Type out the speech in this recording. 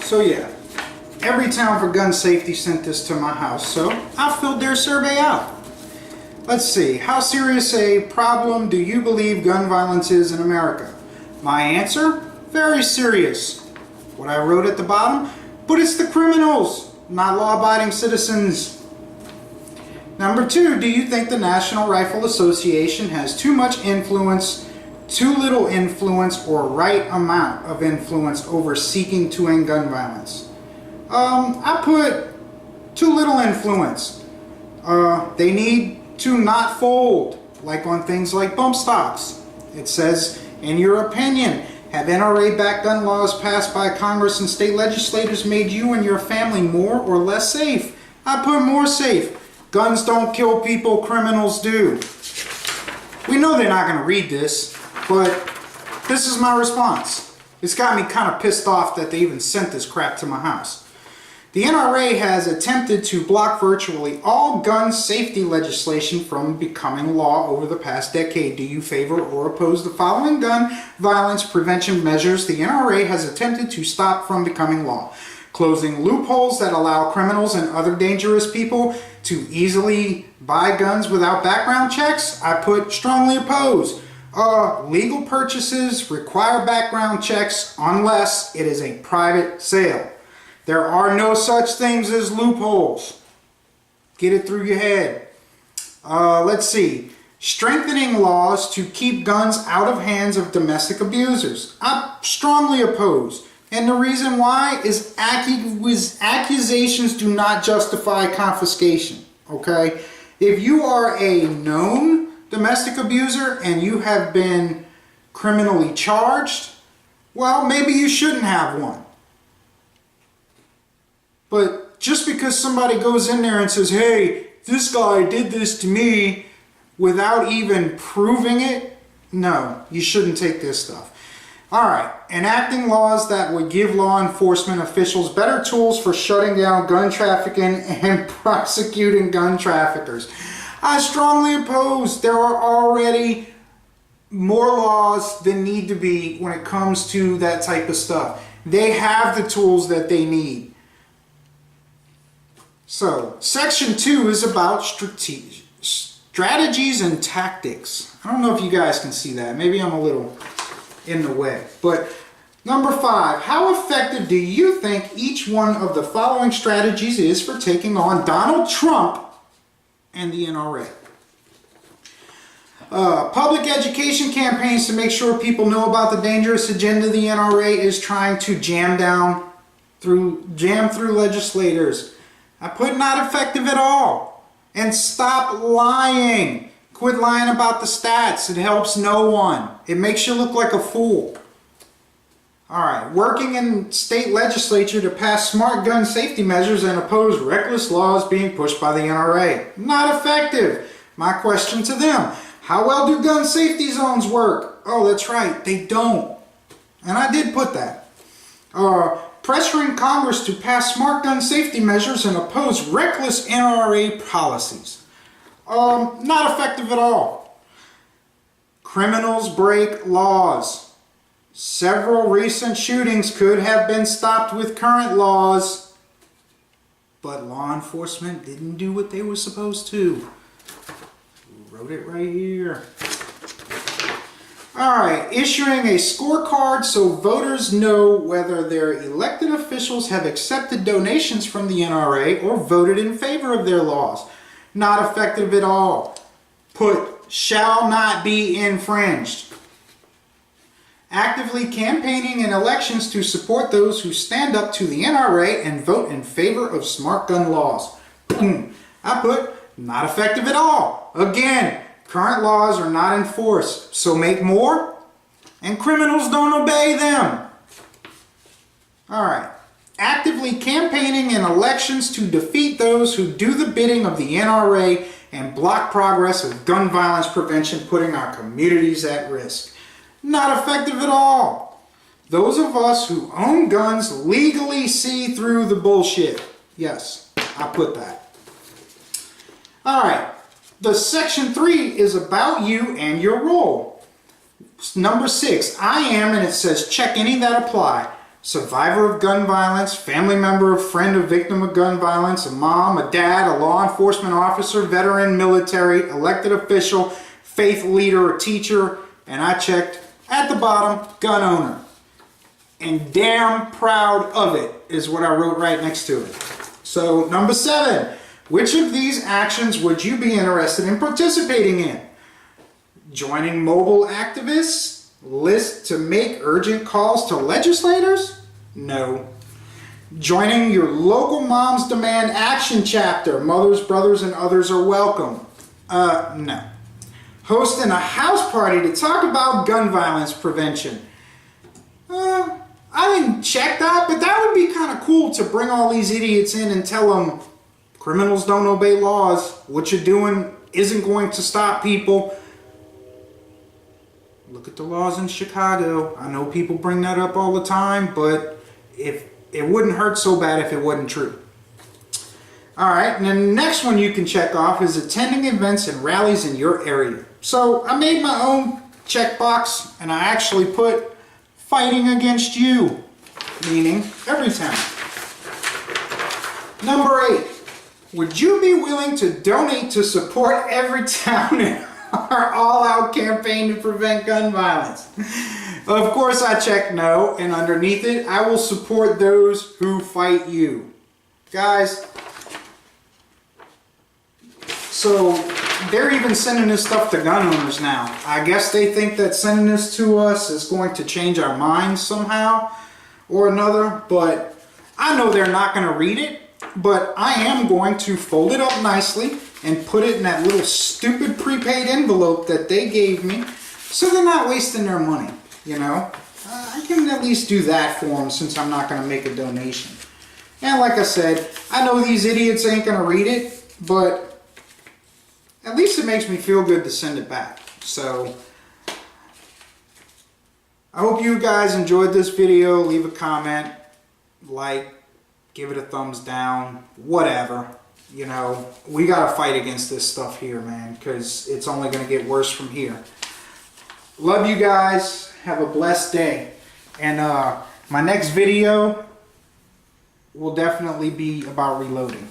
So yeah, Everytown for Gun Safety sent this to my house, so I filled their survey out. Let's see, how serious a problem do you believe gun violence is in America? My answer, very serious. What I wrote at the bottom, but it's the criminals, not law-abiding citizens. Number 2, do you think the National Rifle Association has too much influence, too little influence, or right amount of influence over seeking to end gun violence? I put too little influence. They need to not fold, like on things like bump stocks. It says, in your opinion, have NRA-backed gun laws passed by Congress and state legislators made you and your family more or less safe? I put more safe. Guns don't kill people, criminals do. We know they're not going to read this, but this is my response. It's got me kind of pissed off that they even sent this crap to my house. The NRA has attempted to block virtually all gun safety legislation from becoming law over the past decade. Do you favor or oppose the following gun violence prevention measures the NRA has attempted to stop from becoming law? Closing loopholes that allow criminals and other dangerous people to easily buy guns without background checks? I put strongly oppose. Legal purchases require background checks unless it is a private sale. There are no such things as loopholes. Get it through your head. Let's see. Strengthening laws to keep guns out of hands of domestic abusers. I strongly oppose. And the reason why is accusations do not justify confiscation. Okay? If you are a known domestic abuser and you have been criminally charged, well, maybe you shouldn't have one. But just because somebody goes in there and says, hey, this guy did this to me without even proving it, no, you shouldn't take this stuff. Alright, enacting laws that would give law enforcement officials better tools for shutting down gun trafficking and prosecuting gun traffickers. I strongly oppose. There are already more laws than need to be when it comes to that type of stuff. They have the tools that they need. So, Section 2 is about strategies and tactics. I don't know if you guys can see that. Maybe I'm a little in the way. But number 5, how effective do you think each one of the following strategies is for taking on Donald Trump and the NRA? Public education campaigns to make sure people know about the dangerous agenda the NRA is trying to jam through legislators. I put not effective at all. And stop lying. Quit lying about the stats. It helps no one. It makes you look like a fool. Alright, working in state legislature to pass smart gun safety measures and oppose reckless laws being pushed by the NRA. Not effective. My question to them, how well do gun safety zones work? Oh, that's right, they don't. And I did put that. Pressuring Congress to pass smart gun safety measures and oppose reckless NRA policies. Not effective at all. Criminals break laws. Several recent shootings could have been stopped with current laws, but law enforcement didn't do what they were supposed to. Wrote it right here. Alright, issuing a scorecard so voters know whether their elected officials have accepted donations from the NRA or voted in favor of their laws. Not effective at all. Put, shall not be infringed. Actively campaigning in elections to support those who stand up to the NRA and vote in favor of smart gun laws. I put, not effective at all. Again, current laws are not enforced, so make more, and criminals don't obey them. Alright. Actively campaigning in elections to defeat those who do the bidding of the NRA and block progress of gun violence prevention, putting our communities at risk. Not effective at all. Those of us who own guns legally see through the bullshit. Yes, I put that. Alright. The Section 3 is about you and your role. Number 6, I am, and it says check any that apply. survivor of gun violence, family member, friend of victim of gun violence, a mom, a dad, a law enforcement officer, veteran, military, elected official, faith leader, or teacher, and I checked at the bottom, gun owner. And damn proud of it is what I wrote right next to it. So number 7, which of these actions would you be interested in participating in? Joining mobile activists list to make urgent calls to legislators? No. Joining your local Moms Demand Action chapter, mothers, brothers, and others are welcome? No. Hosting a house party to talk about gun violence prevention? I didn't check that, but that would be kind of cool to bring all these idiots in and tell them criminals don't obey laws. What you're doing isn't going to stop people. Look at the laws in Chicago. I know people bring that up all the time, but if it wouldn't hurt so bad if it wasn't true. All right, and then the next one you can check off is attending events and rallies in your area. So I made my own checkbox, and I actually put fighting against you, meaning Everytown. Number 8, would you be willing to donate to support Everytown in our all-out campaign to prevent gun violence? Of course I checked no, and underneath it, I will support those who fight you. Guys, so they're even sending this stuff to gun owners now. I guess they think that sending this to us is going to change our minds somehow or another, but I know they're not going to read it, but I am going to fold it up nicely and put it in that little stupid prepaid envelope that they gave me, so they're not wasting their money, you know. I can at least do that for them since I'm not going to make a donation. And like I said, I know these idiots ain't going to read it, but at least it makes me feel good to send it back. So I hope you guys enjoyed this video. Leave a comment, like, give it a thumbs down, whatever. You know, we gotta fight against this stuff here, man, because it's only gonna get worse from here. Love you guys. Have a blessed day. And my next video will definitely be about reloading.